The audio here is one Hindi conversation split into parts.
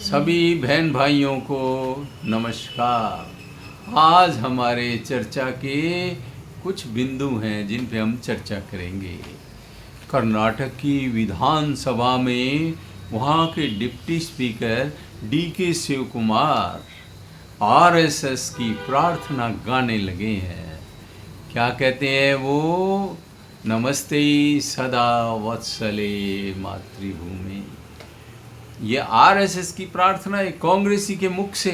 सभी बहन भाइयों को नमस्कार। आज हमारे चर्चा के कुछ बिंदु हैं जिन पे हम चर्चा करेंगे। कर्नाटक की विधानसभा में वहाँ के deputy speaker DK Shiv Kumar RSS की प्रार्थना गाने लगे हैं। क्या कहते हैं वो? नमस्ते सदा वत्सले मातृभूमि। ये RSS की प्रार्थना है कांग्रेसी के मुख से,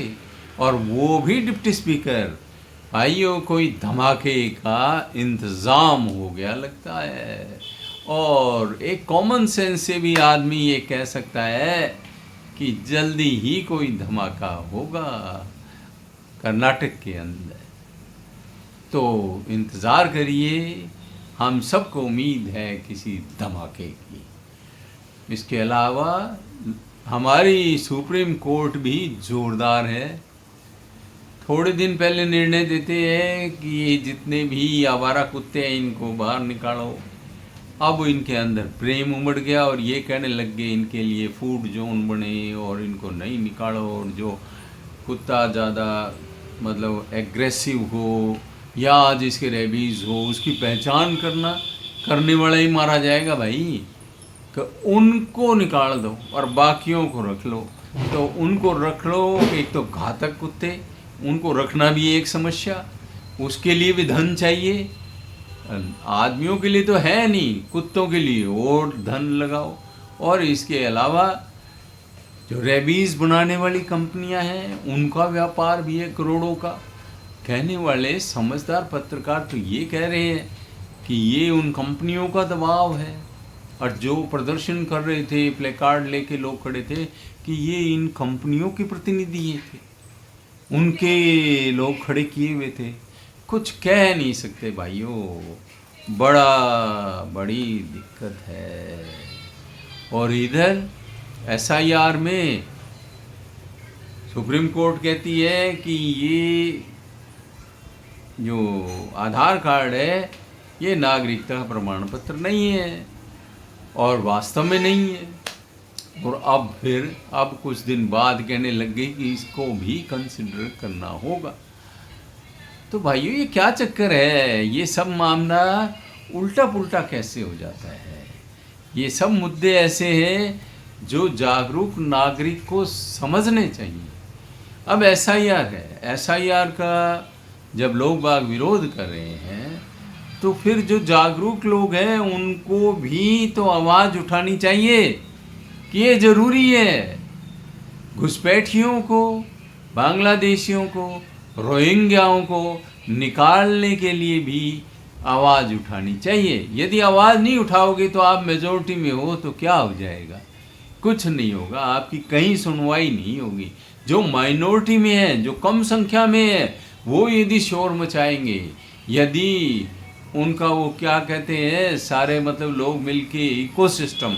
और वो भी डिप्टी स्पीकर। भाइयों, कोई धमाके का इंतज़ाम हो गया लगता है। और एक कॉमन सेंस से भी आदमी ये कह सकता है कि जल्दी ही कोई धमाका होगा कर्नाटक के अंदर। तो इंतज़ार करिए, हम सबको उम्मीद है किसी धमाके की। इसके अलावा हमारी सुप्रीम कोर्ट भी ज़ोरदार है। थोड़े दिन पहले निर्णय देते हैं कि ये जितने भी आवारा कुत्ते हैं इनको बाहर निकालो। अब इनके अंदर प्रेम उमड़ गया और ये कहने लग गए इनके लिए फूड जोन बने और इनको नहीं निकालो, और जो कुत्ता ज़्यादा मतलब एग्रेसिव हो या जिसके रेबीज़ हो उसकी पहचान करने वाला ही मारा जाएगा भाई। कि उनको निकाल दो और बाकियों को रख लो। तो उनको रख लो, एक तो घातक कुत्ते, उनको रखना भी एक समस्या, उसके लिए भी धन चाहिए। आदमियों के लिए तो है नहीं, कुत्तों के लिए और धन लगाओ। और इसके अलावा जो रेबीज़ बनाने वाली कंपनियां हैं उनका व्यापार भी है करोड़ों का। कहने वाले समझदार पत्रकार तो ये कह रहे हैं कि ये उन कंपनियों का दबाव है, और जो प्रदर्शन कर रहे थे, प्लेकार्ड लेके लोग खड़े थे कि ये इन कंपनियों के प्रतिनिधि थे, उनके लोग खड़े किए हुए थे। कुछ कह नहीं सकते भाइयों, बड़ी दिक्कत है। और इधर SIR में सुप्रीम कोर्ट कहती है कि ये जो आधार कार्ड है ये नागरिकता प्रमाण पत्र नहीं है, और वास्तव में नहीं है। और अब कुछ दिन बाद कहने लग गई कि इसको भी कंसिडर करना होगा। तो भाइयों, ये क्या चक्कर है? ये सब मामला उल्टा पुल्टा कैसे हो जाता है? ये सब मुद्दे ऐसे हैं जो जागरूक नागरिक को समझने चाहिए। अब SIR है, SIR का जब लोग बाग विरोध कर रहे हैं तो फिर जो जागरूक लोग हैं उनको भी तो आवाज़ उठानी चाहिए कि ये ज़रूरी है। घुसपैठियों को, बांग्लादेशियों को, रोहिंग्याओं को निकालने के लिए भी आवाज़ उठानी चाहिए। यदि आवाज़ नहीं उठाओगे तो आप मेजॉरिटी में हो तो क्या हो जाएगा? कुछ नहीं होगा, आपकी कहीं सुनवाई नहीं होगी। जो माइनॉरिटी में है, जो कम संख्या में है, वो यदि शोर मचाएंगे, यदि उनका वो क्या कहते हैं सारे मतलब लोग मिलके इकोसिस्टम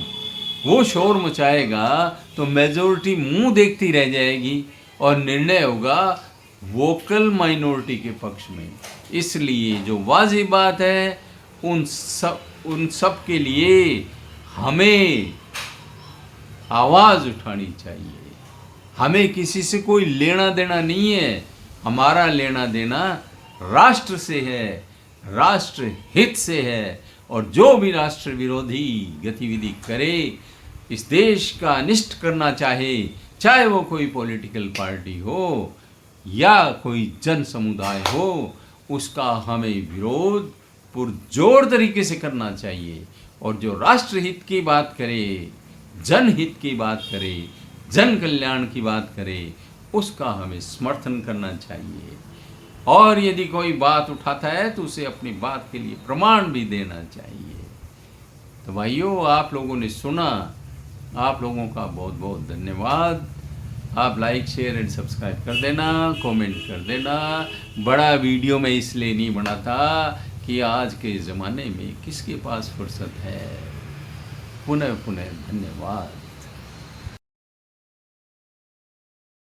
वो शोर मचाएगा, तो मेजॉरिटी मुंह देखती रह जाएगी और निर्णय होगा वोकल माइनॉरिटी के पक्ष में। इसलिए जो वाजिब बात है उन सब के लिए हमें आवाज़ उठानी चाहिए। हमें किसी से कोई लेना देना नहीं है, हमारा लेना देना राष्ट्र से है, राष्ट्र हित से है। और जो भी राष्ट्र विरोधी गतिविधि करे, इस देश का अनिष्ट करना चाहे वो कोई पॉलिटिकल पार्टी हो या कोई जन समुदाय हो, उसका हमें विरोध पुरजोर तरीके से करना चाहिए। और जो राष्ट्रहित की बात करे, जनहित की बात करे, जन कल्याण की बात करे, उसका हमें समर्थन करना चाहिए। और यदि कोई बात उठाता है तो उसे अपनी बात के लिए प्रमाण भी देना चाहिए। तो भाइयों, आप लोगों ने सुना, आप लोगों का बहुत बहुत धन्यवाद। आप लाइक, शेयर एंड सब्सक्राइब कर देना, कमेंट कर देना। बड़ा वीडियो मैं इसलिए नहीं बनाता कि आज के ज़माने में किसके पास फुर्सत है। पुनः धन्यवाद।